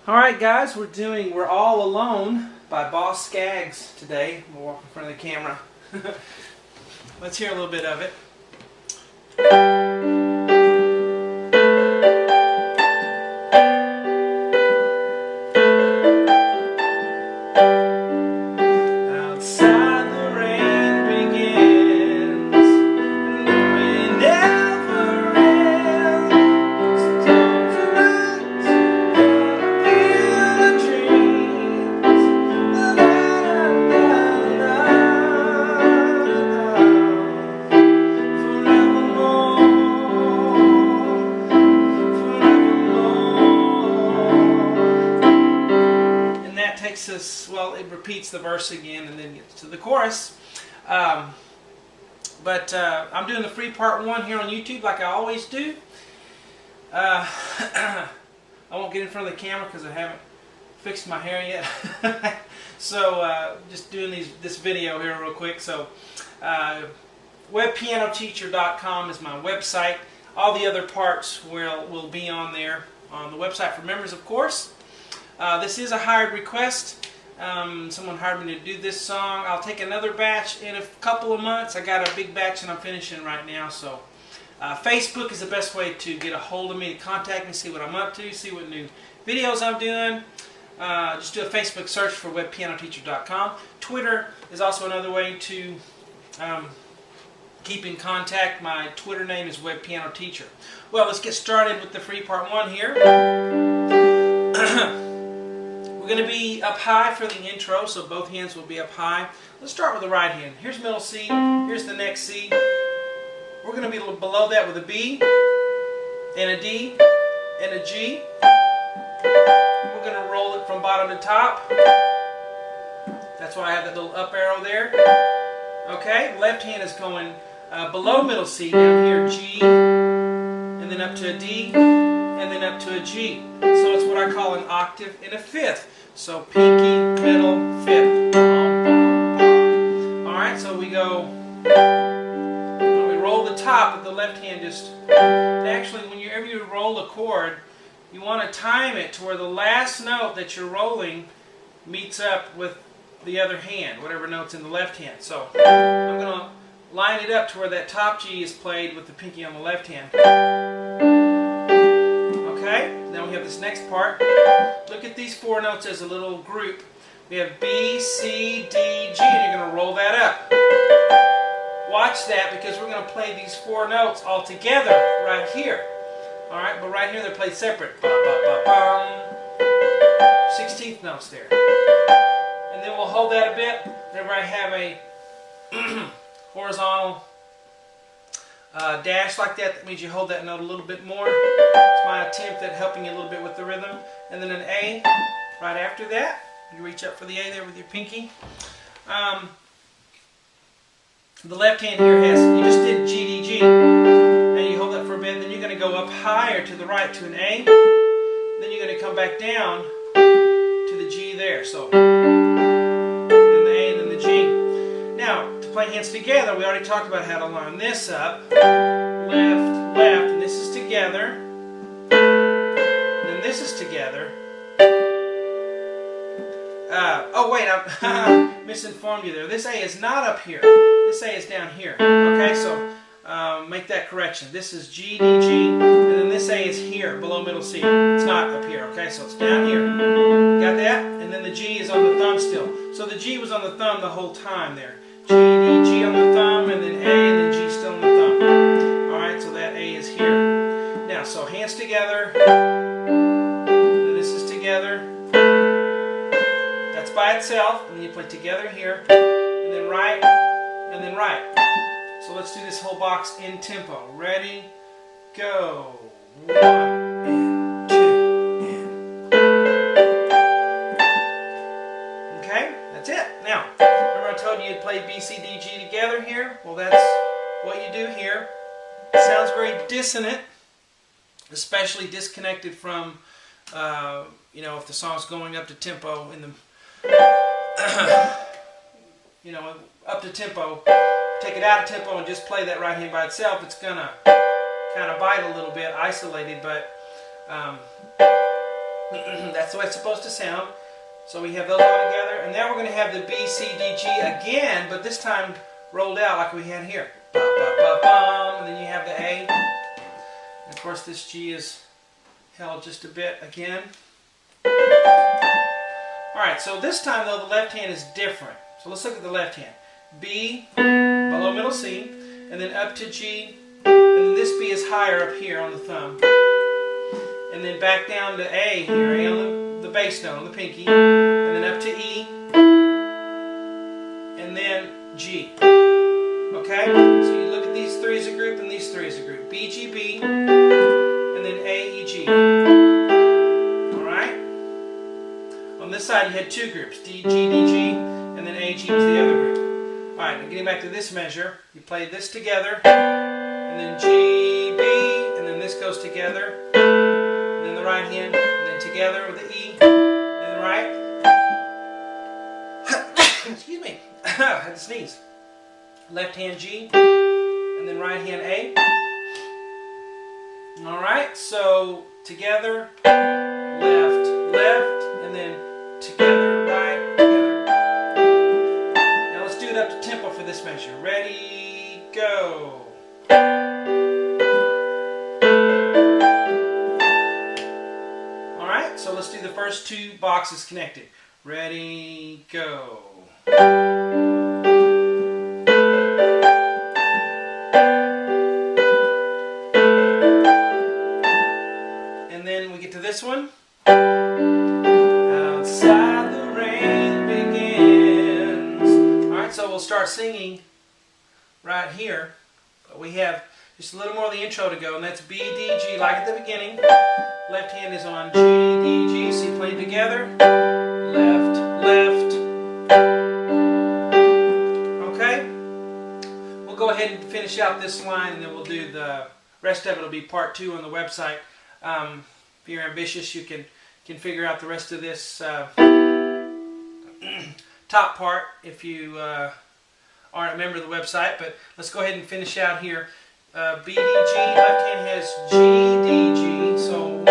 Alright guys, we're All Alone by Boss Scaggs today. We'll walk in front of the camera. Let's hear a little bit of it. Outside the rain begins, and the rain never ends. Sometimes the nights gotta feel the dreams. La la la la forevermore. And that takes us, well, it repeats the verse again and then gets to the chorus. I'm doing the free part 1 here on YouTube like I always do. I won't get in front of the camera because I haven't fixed my hair yet. So just doing this video here real quick. So webpianoteacher.com is my website. All the other parts will be on there on the website for members, of course. This is a hired request. Someone hired me to do this song. I'll take another batch in a couple of months. I got a big batch and I'm finishing right now. So Facebook is the best way to get a hold of me, to contact me, see what I'm up to, see what new videos I'm doing. Just do a Facebook search for webpianoteacher.com. Twitter is also another way to keep in contact. My Twitter name is webpianoteacher. Well, let's get started with the free part 1 here. We're going to be up high for the intro, so both hands will be up high. Let's start with the right hand. Here's middle C, here's the next C. We're going to be below that with a B, and a D, and a G. We're going to roll it from bottom to top. That's why I have that little up arrow there. Okay, left hand is going below middle C, down here G, and then up to a D, and then up to a G. So it's what I call an octave in a fifth. So pinky, middle, fifth. Alright, so we go, when we roll the top with the left hand, just, actually whenever you roll a chord, you want to time it to where the last note that you're rolling meets up with the other hand, whatever note's in the left hand. So I'm going to line it up to where that top G is played with the pinky on the left hand. Okay, now we have this next part. Look at these 4 notes as a little group. We have B, C, D, G, and you're going to roll that up. Watch that, because we're going to play these 4 notes all together right here. Alright, but right here they're played separate. Ba, ba, ba, bum. 16th notes there. And then we'll hold that a bit. Whenever I have a horizontal dash like that, that means you hold that note a little bit more. It's my attempt at helping you a little bit with the rhythm. And then an A right after that. You reach up for the A there with your pinky. The left hand here has, you just did G, D, G. And you hold that for a bit. Then you're going to go up higher to the right to an A. Then you're going to come back down to the G there. So then the A and then the G. Now, to play hands together, we already talked about how to line this up. Left, left, and this is together. And then this is together. Oh wait, I misinformed you there. This A is not up here. This A is down here. Okay, so make that correction. This is G, D, G, and then this A is here, below middle C. It's not up here, okay, so it's down here. Got that? And then the G is on the thumb still. So the G was on the thumb the whole time there. G, D, G on the thumb, and then A, and then G still on the thumb. Alright, so that A is here. Now, so hands together. Then this is together. That's by itself, and then you play together here, and then right, and then right. So let's do this whole box in tempo. Ready, go. 1 and 2 and. Okay, that's it. Now, remember I told you you'd play B, C, D, G together here? Well, that's what you do here. It sounds very dissonant, especially disconnected from, if the song's going up to tempo in the, up to tempo. Take it out of tempo and just play that right hand by itself. It's gonna kind of bite a little bit, isolated, but That's the way it's supposed to sound. So we have those all together, and now we're going to have the B, C, D, G again, but this time rolled out like we had here. Ba, ba, ba, bum, and then you have the A. And of course this G is held just a bit again. Alright, so this time though the left hand is different. So let's look at the left hand. B, below middle C, and then up to G, and then this B is higher up here on the thumb. And then back down to A here, A on the bass note on the pinky, and then up to E, and then G. Okay? So you look at these three as a group and these three as a group. B, G, B, and then A, E, G. Alright? On this side you had two groups, D, G, D, G, and then A, G was the other group. Alright, now getting back to this measure, you play this together, and then G, B, and then this goes together. Then the right hand, and then together with the E, then the right. Excuse me, I had to sneeze. Left hand G, and then right hand A. Alright, so together, left, left, and then together, right, together. Now let's do it up to tempo for this measure. Ready, go. So let's do the first two boxes connected. Ready, go. And then we get to this one. Outside the rain begins. Alright, so we'll start singing right here. But we have just a little more of the intro to go, and that's B, D, G, like at the beginning. Left hand is on G, D, G, so you play it together. Left, left. Okay? We'll go ahead and finish out this line, and then we'll do the rest of it. Will be part 2 on the website. If you're ambitious, you can figure out the rest of this top part if you aren't a member of the website. But let's go ahead and finish out here. B, D, G, left hand has G, D, G, so 1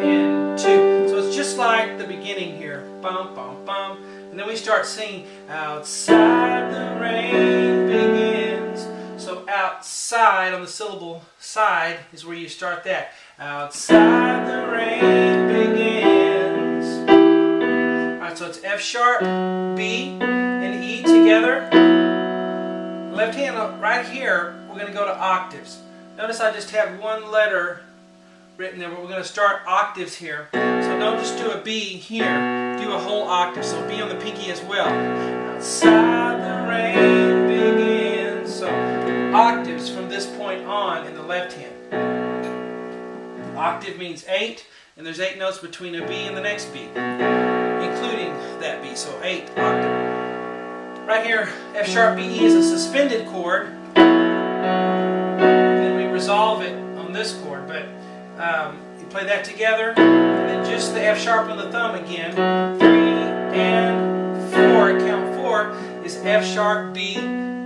and 2. So it's just like the beginning here. Bum, bum, bum. And then we start singing, outside the rain begins. So outside on the syllable side is where you start that. Outside the rain begins. Alright, so it's F sharp, B, and E together. Left hand right here, we're going to go to octaves. Notice I just have one letter written there, but we're going to start octaves here. So don't just do a B here, do a whole octave. So B on the pinky as well. Outside the rain begins. So octaves from this point on in the left hand. Octave means 8, and there's 8 notes between a B and the next B, including that B. So 8 octave. Right here, F sharp B E is a suspended chord. Then we resolve it on this chord, but you play that together, and then just the F sharp on the thumb again. 3 and 4, count 4 is F sharp B,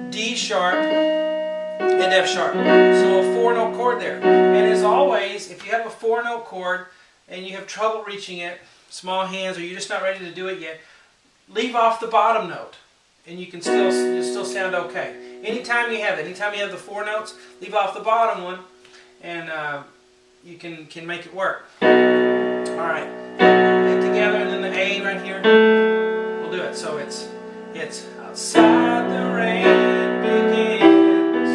D sharp, and F sharp. So a 4-note chord there. And as always, if you have a 4-note chord and you have trouble reaching it, small hands, or you're just not ready to do it yet, leave off the bottom note. And you'll still sound okay. Anytime you have the 4 notes, leave off the bottom one, and you can make it work. All right, get together, and then the A right here. We'll do it. So it's outside the rain begins.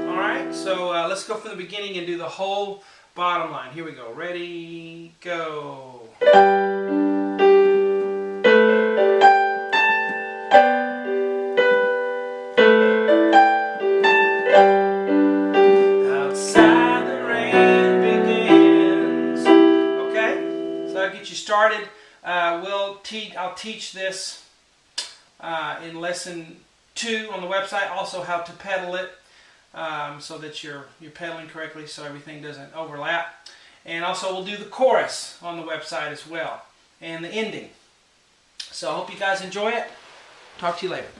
All right. So let's go from the beginning and do the whole bottom line. Here we go. Ready, go. Started. I'll teach this in lesson 2 on the website. Also, how to pedal it so that you're pedaling correctly, so everything doesn't overlap. And also, we'll do the chorus on the website as well, and the ending. So I hope you guys enjoy it. Talk to you later.